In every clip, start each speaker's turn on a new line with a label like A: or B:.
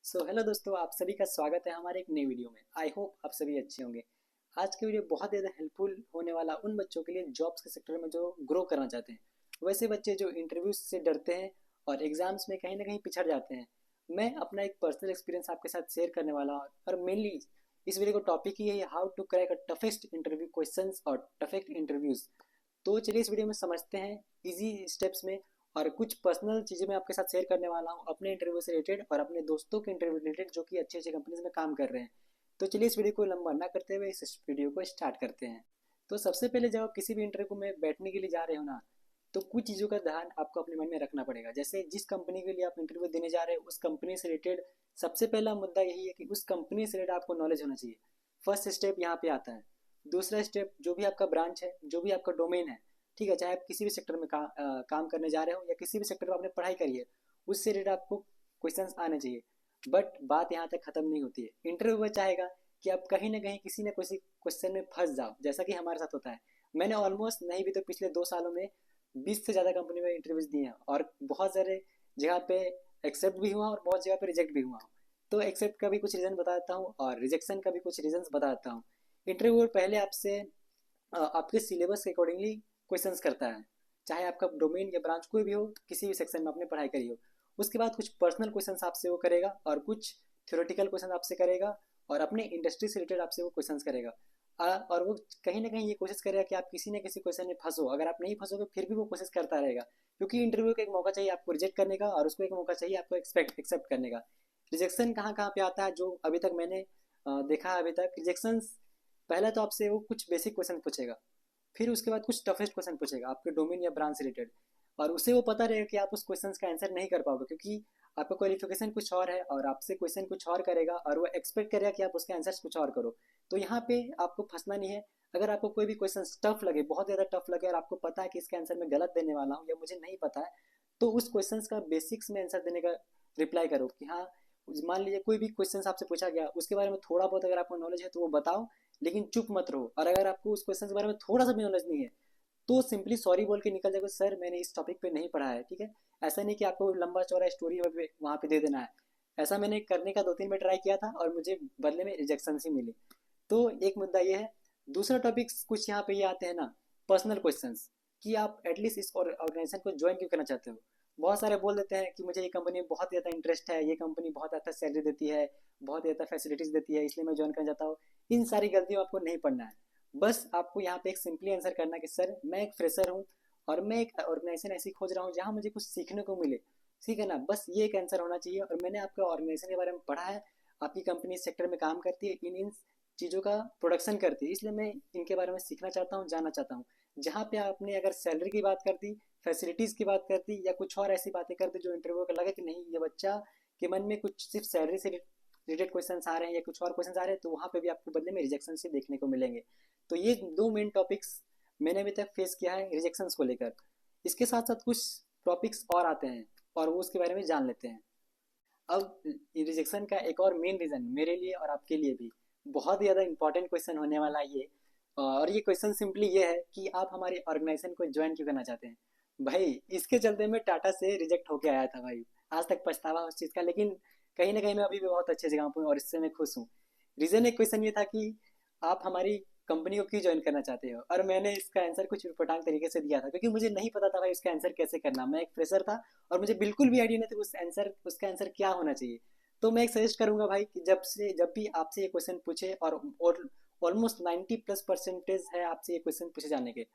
A: Hello दोस्तों, आप सभी का स्वागत है हमारे एक नई वीडियो में। आई होप आप सभी अच्छे होंगे। आज की वीडियो बहुत ज़्यादा हेल्पफुल होने वाला उन बच्चों के लिए जॉब्स के सेक्टर में जो ग्रो करना चाहते हैं, वैसे बच्चे जो इंटरव्यूज से डरते हैं और एग्जाम्स में कहीं ना कहीं पिछड़ जाते हैं। मैं अपना एक पर्सनल एक्सपीरियंस आपके साथ शेयर करने वाला हूँ और मेनली इस वीडियो को टॉपिक ही है how to crack a toughest interview question और टफेस्ट इंटरव्यूज। तो चलिए इस वीडियो में समझते हैं इजी स्टेप्स में। और कुछ पर्सनल चीज़ें मैं आपके साथ शेयर करने वाला हूँ अपने इंटरव्यू से रिलेटेड और अपने दोस्तों के इंटरव्यू रिलेटेड जो कि अच्छी अच्छी कंपनीज में काम कर रहे हैं। तो चलिए इस वीडियो को लंबा ना करते हुए इस वीडियो को स्टार्ट करते हैं। तो सबसे पहले जब आप किसी भी इंटरव्यू में बैठने के लिए जा रहे हो ना, तो कुछ चीज़ों का ध्यान आपको अपने मन में रखना पड़ेगा। जैसे जिस कंपनी के लिए आप इंटरव्यू देने जा रहे हो उस कंपनी से रिलेटेड सबसे पहला मुद्दा यही है कि उस कंपनी से रिलेटेड आपको नॉलेज होना चाहिए। फर्स्ट स्टेप यहाँ पे आता है। दूसरा स्टेप, जो भी आपका ब्रांच है, जो भी आपका डोमेन है, ठीक है, चाहे आप किसी भी सेक्टर में काम करने जा रहे हो या किसी भी सेक्टर में आपने पढ़ाई करी है, उससे रिलेटेड आपको क्वेश्चंस आने चाहिए। बट बात यहाँ तक खत्म नहीं होती है। इंटरव्यू चाहेगा कि आप कहीं ना कहीं किसी न किसी क्वेश्चन में फंस जाओ, जैसा कि हमारे साथ होता है। मैंने ऑलमोस्ट नहीं भी तो पिछले 2 सालों में 20 से ज़्यादा कंपनी में इंटरव्यूज दिए हैं और बहुत सारे जगह पे एक्सेप्ट भी हुआ और बहुत जगह पे रिजेक्ट भी हुआ। तो एक्सेप्ट का भी कुछ रीज़न बता देता हूँ और रिजेक्शन का भी कुछ रीजन बता देता हूँ। इंटरव्यू पहले आपसे आपके सिलेबस के अकॉर्डिंगली क्वेश्चंस करता है, चाहे आपका डोमेन या ब्रांच कोई भी हो, किसी भी सेक्शन में आपने पढ़ाई करी हो। उसके बाद कुछ पर्सनल क्वेश्चंस आपसे वो करेगा और कुछ थ्योरेटिकल क्वेश्चन आपसे करेगा और अपने इंडस्ट्री से रिलेटेड आपसे वो क्वेश्चंस करेगा। और वो कहीं ना कहीं ये कोशिश करेगा कि आप किसी न किसी क्वेश्चन में फंसो। अगर आप नहीं फंसोगे फिर भी वो कोशिश करता रहेगा, क्योंकि इंटरव्यू को एक मौका चाहिए आपको रिजेक्ट करने का और उसको एक मौका चाहिए आपको एक्सेप्ट करने का। रिजेक्शन कहाँ कहाँ पे आता है जो अभी तक मैंने देखा है। अभी तक रिजेक्शन पहले तो आपसे वो कुछ बेसिक क्वेश्चन पूछेगा, फिर उसके बाद कुछ टफेस्ट क्वेश्चन पूछेगा आपके डोमेन या ब्रांच से रिलेटेड। और उसे वो पता रहेगा कि आप उस क्वेश्चन का आंसर नहीं कर पाओगे, क्योंकि आपका क्वालिफिकेशन कुछ और है और आपसे क्वेश्चन कुछ और करेगा और वो एक्सपेक्ट करेगा कि आप उसके आंसर कुछ और करो। तो यहाँ पे आपको फंसना नहीं है। अगर आपको कोई भी क्वेश्चन टफ लगे, बहुत ज़्यादा टफ लगे और आपको पता है कि इसका आंसर मैं गलत देने वाला हूँ या मुझे नहीं पता है, तो उस क्वेश्चन का बेसिक्स में आंसर देने का रिप्लाई करो कि हाँ, मान लीजिए कोई भी क्वेश्चन आपसे पूछा गया, उसके बारे में थोड़ा बहुत अगर आपको नॉलेज है तो वो बताओ, लेकिन चुप मत रहो। और अगर आपको उस क्वेश्चन के बारे में थोड़ा सा भी नॉलेज नहीं है तो सिंपली सॉरी बोल के निकल जाएगा, सर मैंने इस टॉपिक पे नहीं पढ़ा है, ठीक है। ऐसा नहीं कि आपको लंबा चौड़ा स्टोरी वहाँ पे दे देना है। ऐसा मैंने करने का 2-3 बार ट्राई किया था और मुझे बदले में रिजेक्शन ही मिली। तो एक मुद्दा ये है। दूसरा टॉपिक कुछ यहाँ पे ये आते हैं ना, पर्सनल क्वेश्चंस, कि आप एटलीस्ट इस ऑर्गेनाइजेशन को ज्वाइन क्यों करना चाहते हो। बहुत सारे बोल देते हैं कि मुझे ये कंपनी में बहुत ज़्यादा इंटरेस्ट है, ये कंपनी बहुत ज़्यादा सैलरी देती है, बहुत ज़्यादा फैसिलिटीज़ देती है, इसलिए मैं ज्वाइन करना चाहता हूँ। इन सारी गलतियों आपको नहीं पढ़ना है। बस आपको यहाँ पे एक सिंपली आंसर करना है कि सर मैं एक फ्रेशर हूँ और मैं एक ऑर्गेनाइजेशन ऐसी खोज रहा हूँ जहाँ मुझे कुछ सीखने को मिले, ठीक है ना। बस ये एक आंसर होना चाहिए। और मैंने आपके ऑर्गेनाइजेशन के बारे में पढ़ा है, आपकी कंपनी इस सेक्टर में काम करती है, इन इन चीज़ों का प्रोडक्शन करती है, इसलिए मैं इनके बारे में सीखना चाहता हूँ, जानना चाहता हूँ। जहाँ पे आपने अगर सैलरी की बात कर दी, फैसिलिटीज़ की बात कर दी या कुछ और ऐसी बातें कर दी जो इंटरव्यू को लगे कि नहीं, ये बच्चा के मन में कुछ सिर्फ सैलरी से रिलेटेड क्वेश्चन आ रहे हैं या कुछ और क्वेश्चन आ रहे हैं, तो वहाँ पे भी आपको बदले में रिजेक्शन से देखने को मिलेंगे। तो ये दो मेन टॉपिक्स मैंने अभी तक फेस किया है रिजेक्शंस को लेकर। इसके साथ साथ कुछ टॉपिक्स और आते हैं और वो उसके बारे में जान लेते हैं। अब रिजेक्शन का एक और मेन रीज़न मेरे लिए और आपके लिए भी बहुत ज़्यादा इंपॉर्टेंट क्वेश्चन होने वाला है ये। और ये क्वेश्चन सिंपली ये है कि आप हमारे ऑर्गेनाइजेशन को ज्वाइन क्यों करना चाहते हैं। भाई इसके चलते मैं टाटा से रिजेक्ट होके आया था भाई। आज तक पछतावा उस चीज़ का, लेकिन कहीं ना कहीं मैं अभी भी बहुत अच्छे जगह पर हूँ और इससे मैं खुश हूँ। रीज़न एक क्वेश्चन ये था कि आप हमारी कंपनी को क्यों ज्वाइन करना चाहते हो, और मैंने इसका आंसर कुछ उटपटांग तरीके से दिया था क्योंकि मुझे नहीं पता था भाई इसका आंसर कैसे करना। मैं एक फ्रेशर था और मुझे बिल्कुल भी आइडिया नहीं था उसका आंसर क्या होना चाहिए। तो मैं एक सजेस्ट करूंगा भाई कि जब भी आपसे ये क्वेश्चन पूछे और ऑलमोस्ट 90+% है आपसे ये क्वेश्चन पूछे जाने के,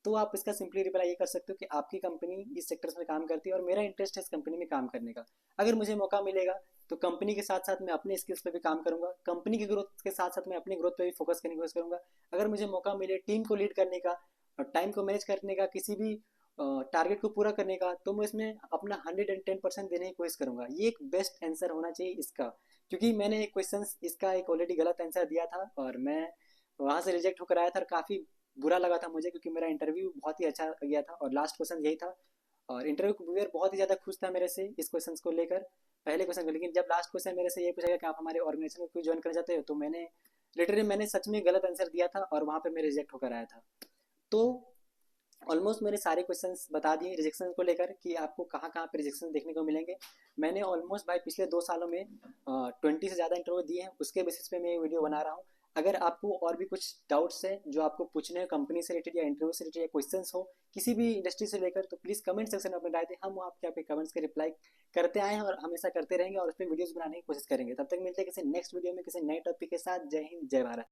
A: तो आप इसका सिंपली रिप्लाई ये कर सकते हो कि आपकी कंपनी इस सेक्टर्स में काम करती है और मेरा इंटरेस्ट है इस कंपनी में काम करने का। अगर मुझे मौका मिलेगा तो कंपनी के साथ साथ मैं अपने स्किल्स पे भी काम करूंगा, कंपनी की ग्रोथ के साथ साथ मैं अपनी ग्रोथ पे भी फोकस करने की कोशिश करूंगा। अगर मुझे मौका मिले टीम को लीड करने का और टाइम को मैनेज करने का, किसी भी टारगेट को पूरा करने का, तो मैं इसमें अपना 110% देने की कोशिश करूंगा। ये एक बेस्ट आंसर होना चाहिए इसका, क्योंकि मैंने एक क्वेश्चन इसका एक ऑलरेडी गलत आंसर दिया था और मैं वहाँ से रिजेक्ट होकर आया था और काफ़ी बुरा लगा था मुझे, क्योंकि मेरा इंटरव्यू बहुत ही अच्छा गया था और लास्ट क्वेश्चन यही था। और इंटरव्यू व्यूअर बहुत ही ज़्यादा खुश था मेरे से इस क्वेश्चन को लेकर, पहले क्वेश्चन को। लेकिन जब लास्ट क्वेश्चन मेरे से ये पूछा गया कि आप हमारे ऑर्गेनाइजेशन को क्यों ज्वाइन करना चाहते हो, तो मैंने सच में गलत आंसर दिया था और वहाँ पे मैं रिजेक्ट होकर आया था। तो ऑलमोस्ट मैंने सारे क्वेश्चंस बता दिए रिजेक्शन को लेकर कि आपको कहाँ कहाँ पे रिजेक्शन देखने को मिलेंगे। मैंने ऑलमोस्ट भाई पिछले 2 सालों में 20 से ज़्यादा इंटरव्यू दिए हैं, उसके बेसिस पे मैं ये वीडियो बना रहा हूँ। अगर आपको और भी कुछ डाउट्स हैं जो आपको पूछने हैं कंपनी से रिलेटेड या इंटरव्यू से रिलेटेड या क्वेश्चंस हो किसी भी इंडस्ट्री से लेकर, तो प्लीज़ कमेंट सेक्शन में अपने डाल दें। हम आपके आपके कमेंट्स के रिप्लाई करते आए हैं और हमेशा करते रहेंगे और उस पर वीडियोज़ बनाने की कोशिश करेंगे। तब तक मिलते हैं किसी नेक्स्ट वीडियो में किसी नए टॉपिक के साथ। जय हिंद, जय भारत।